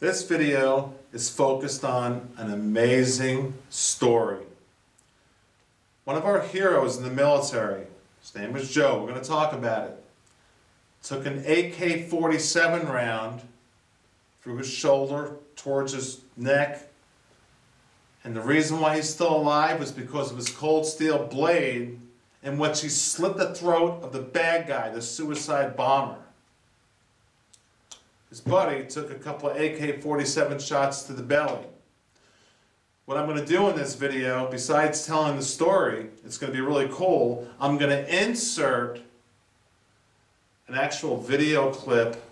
This video is focused on an amazing story. One of our heroes in the military, his name was Joe, we're going to talk about it, took an AK-47 round through his shoulder towards his neck, and the reason why he's still alive was because of his cold steel blade in which he slit the throat of the bad guy, the suicide bomber. His buddy took a couple of AK-47 shots to the belly. What I'm going to do in this video, besides telling the story, it's going to be really cool, I'm going to insert an actual video clip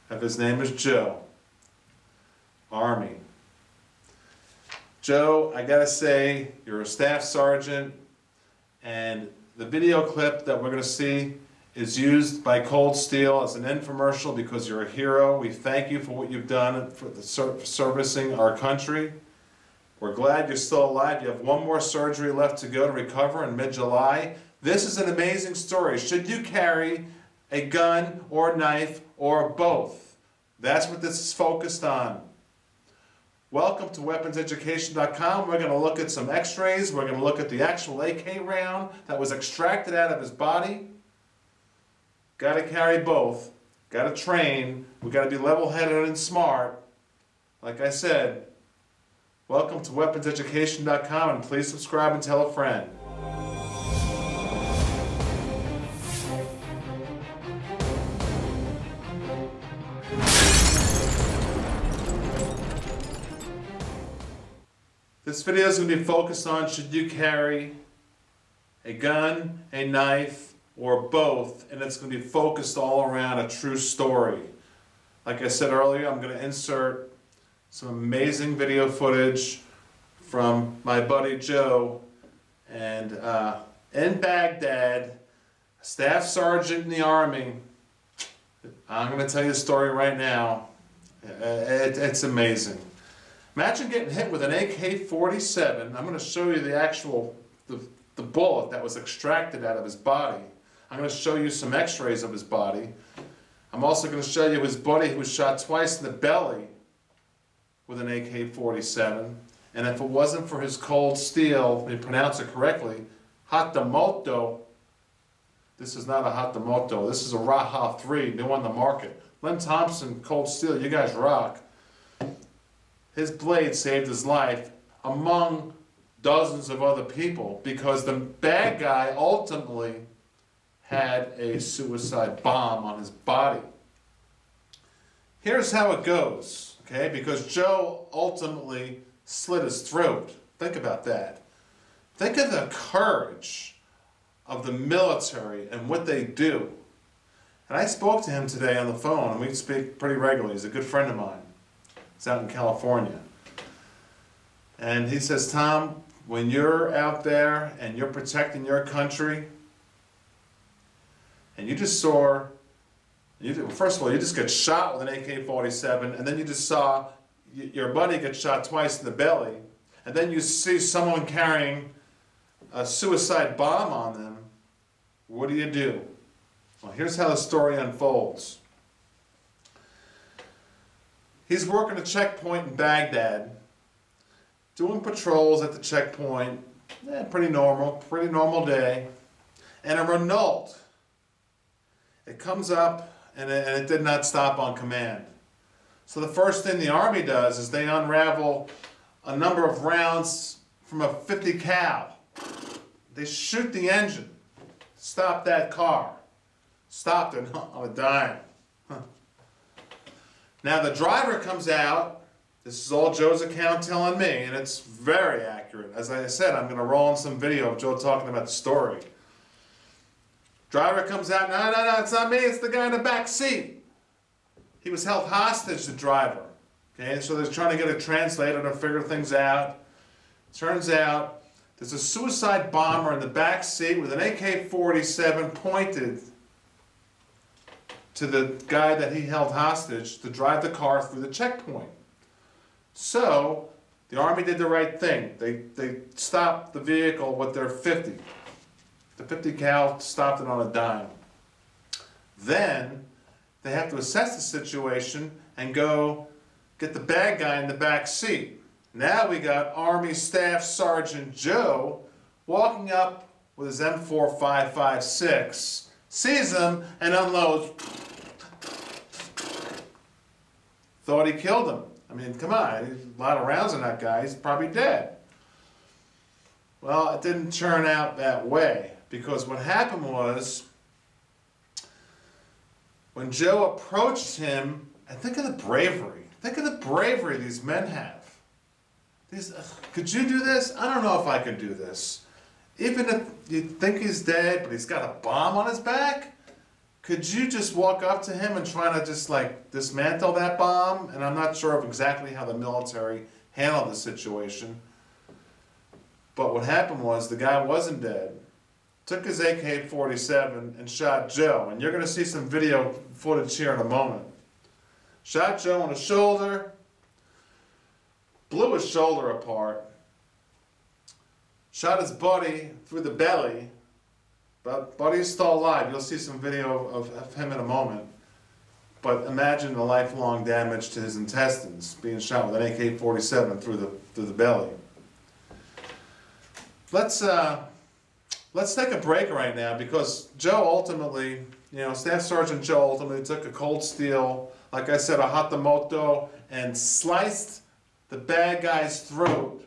of his name is Joe, Army. Joe, I gotta say, you're a staff sergeant, and the video clip that we're going to see is used by Cold Steel as an infomercial because you're a hero. We thank you for what you've done for servicing our country. We're glad you're still alive. You have one more surgery left to go to recover in mid-July. This is an amazing story. Should you carry a gun or a knife or both? That's what this is focused on. Welcome to weaponseducation.com. We're going to look at some x-rays. We're going to look at the actual AK round that was extracted out of his body. Got to carry both. Got to train. We've got to be level-headed and smart. Like I said, welcome to weaponseducation.com, and please subscribe and tell a friend. This video is going to be focused on should you carry a gun, a knife, or both, and it's going to be focused all around a true story. Like I said earlier, I'm going to insert some amazing video footage from my buddy Joe, and in Baghdad, a staff sergeant in the Army. I'm going to tell you the story right now. It's amazing. Imagine getting hit with an AK-47. I'm going to show you the actual the bullet that was extracted out of his body. I'm going to show you some x-rays of his body. I'm also going to show you his buddy who was shot twice in the belly with an AK-47. And if it wasn't for his cold steel, let me pronounce it correctly, Hatamoto. This is not a Hatamoto. This is a Raha 3, new on the market. Len Thompson, Cold Steel, you guys rock. His blade saved his life among dozens of other people because the bad guy ultimately had a suicide bomb on his body. Here's how it goes, okay? Because Joe ultimately slit his throat. Think about that. Think of the courage of the military and what they do. And I spoke to him today on the phone, and we speak pretty regularly. He's a good friend of mine. He's out in California. And he says, Tom, when you're out there and you're protecting your country, and you just saw, first of all, you just get shot with an AK-47, and then you just saw your buddy get shot twice in the belly, and then you see someone carrying a suicide bomb on them, what do? Well, here's how the story unfolds. He's working a checkpoint in Baghdad, doing patrols at the checkpoint, pretty normal day, and a Renault, it comes up and it did not stop on command. So the first thing the Army does is they unravel a number of rounds from a .50 cal. They shoot the engine, stop that car, stopped it on a dime. Now the driver comes out, this is all Joe's account telling me, and it's very accurate. As I said, I'm going to roll in some video of Joe talking about the story. Driver comes out, no, it's not me, it's the guy in the back seat. He was held hostage, the driver. Okay, so they're trying to get a translator to figure things out. Turns out there's a suicide bomber in the back seat with an AK-47 pointed to the guy that he held hostage to drive the car through the checkpoint. So the Army did the right thing. They stopped the vehicle with their .50. The .50 cal stopped it on a dime. Then they have to assess the situation and go get the bad guy in the back seat. Now we got Army Staff Sergeant Joe walking up with his M4556, sees him and unloads. Thought he killed him. I mean, come on, a lot of rounds on that guy, he's probably dead. Well, it didn't turn out that way, because what happened was, when Joe approached him, and think of the bravery these men have. Could you do this? I don't know if I could do this. Even if you think he's dead, but he's got a bomb on his back, could you just walk up to him and try to just like dismantle that bomb? And I'm not sure of exactly how the military handled the situation. But what happened was the guy wasn't dead. Took his AK-47 and shot Joe. And you're going to see some video footage here in a moment. Shot Joe on the shoulder, blew his shoulder apart, shot his buddy through the belly, but Buddy's still alive. You'll see some video of him in a moment. But imagine the lifelong damage to his intestines, being shot with an AK-47 through the belly. Let's take a break right now, because Joe ultimately, Staff Sergeant Joe ultimately took a cold steel, like I said, a hatamoto, and sliced the bad guy's throat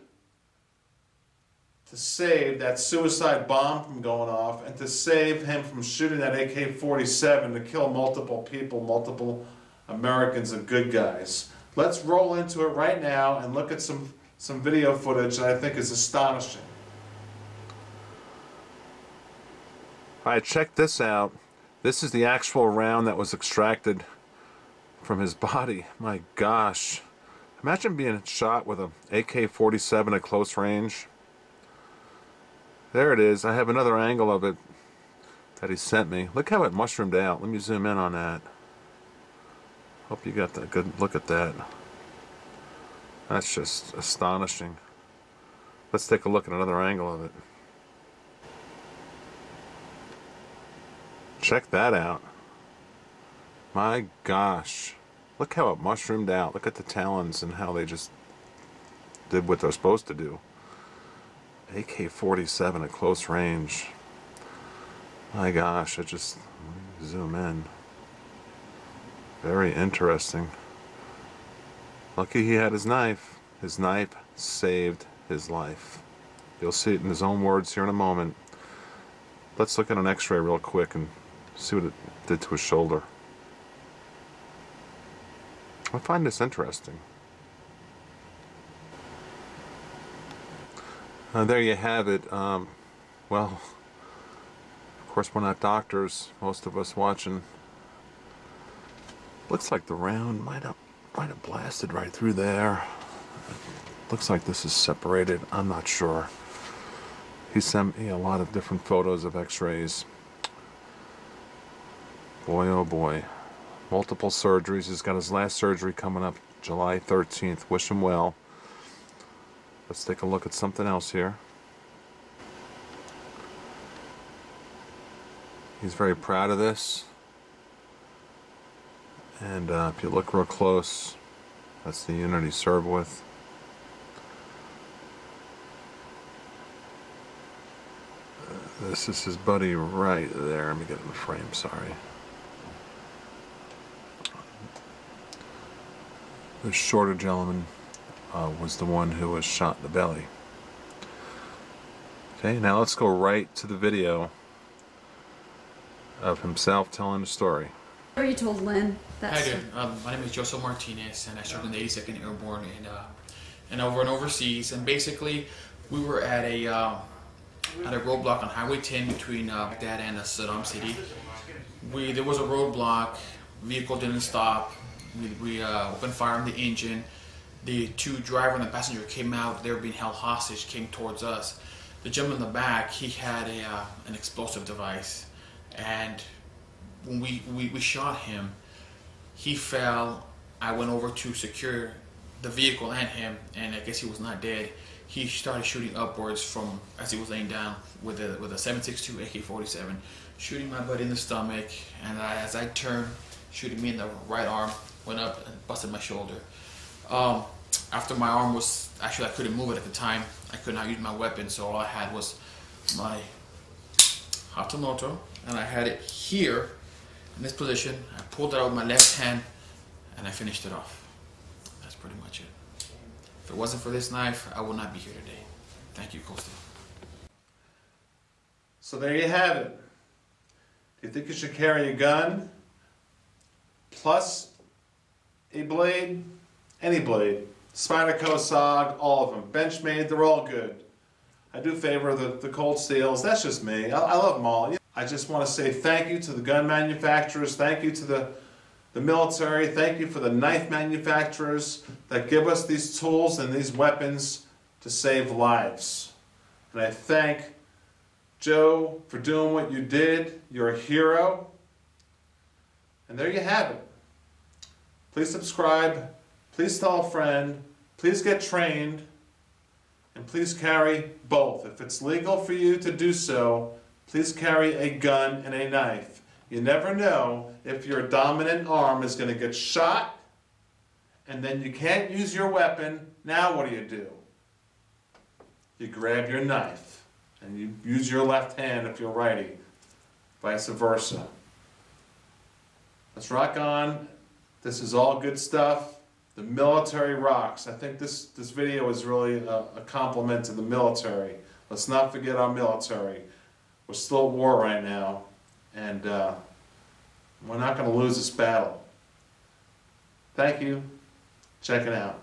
to save that suicide bomb from going off and to save him from shooting that AK-47 to kill multiple people, multiple Americans and good guys. Let's roll into it right now and look at some video footage that I think is astonishing. Alright, check this out. This is the actual round that was extracted from his body. My gosh. Imagine being shot with an AK-47 at close range. There it is. I have another angle of it that he sent me. Look how it mushroomed out. Let me zoom in on that. Hope you got that good look at that. That's just astonishing. Let's take a look at another angle of it. Check that out. My gosh. Look how it mushroomed out. Look at the talons and how they just did what they're supposed to do. AK-47 at close range. My gosh, I just zoom in. Very interesting. Lucky he had his knife. His knife saved his life. You'll see it in his own words here in a moment. Let's look at an x-ray real quick and see what it did to his shoulder. I find this interesting. There you have it. Well, of course we're not doctors, most of us watching. Looks like the round might have blasted right through there. Looks like this is separated. I'm not sure. He sent me a lot of different photos of x-rays. Boy, oh boy. Multiple surgeries. He's got his last surgery coming up July 13th. Wish him well. Let's take a look at something else here. He's very proud of this. And if you look real close, that's the unit he served with. This is his buddy right there. Let me get in the frame, sorry. The shorter gentleman was the one who was shot in the belly. Okay, now let's go right to the video of himself telling the story. What you told Lynn? Hi there, my name is Joseph Martinez and I served in the 82nd Airborne and over and overseas, and basically we were at a roadblock on Highway 10 between Baghdad and Saddam City. There was a roadblock, vehicle didn't stop. We opened fire on the engine. The two driver and the passenger came out. They were being held hostage, came towards us. The gentleman in the back, he had an explosive device, and when we shot him, he fell. I went over to secure the vehicle and him, and I guess he was not dead. He started shooting upwards from as he was laying down with a 7.62 AK-47, shooting my buddy in the stomach, and as I turned, shooting me in the right arm, went up and busted my shoulder. After my arm was, actually I couldn't move it at the time. I could not use my weapon, so all I had was my hatamoto, and I had it here in this position. I pulled it out with my left hand and I finished it off. That's pretty much it. If it wasn't for this knife, I would not be here today. Thank you, Costa. So there you have it. Do you think you should carry a gun plus a blade? Any blade. Spyderco, SOG, all of them. Benchmade, they're all good. I do favor the cold steels. That's just me. I love them all. I just want to say thank you to the gun manufacturers. Thank you to the military. Thank you for the knife manufacturers that give us these tools and these weapons to save lives. And I thank Joe for doing what you did. You're a hero. And there you have it. Please subscribe. Please tell a friend. Please get trained. And please carry both. If it's legal for you to do so, please carry a gun and a knife. You never know if your dominant arm is going to get shot and then you can't use your weapon. Now what do? You grab your knife and you use your left hand if you're righty, vice versa. Let's rock on. This is all good stuff. The military rocks. I think this video is really a compliment to the military. Let's not forget our military. We're still at war right now, and we're not going to lose this battle. Thank you. Check it out.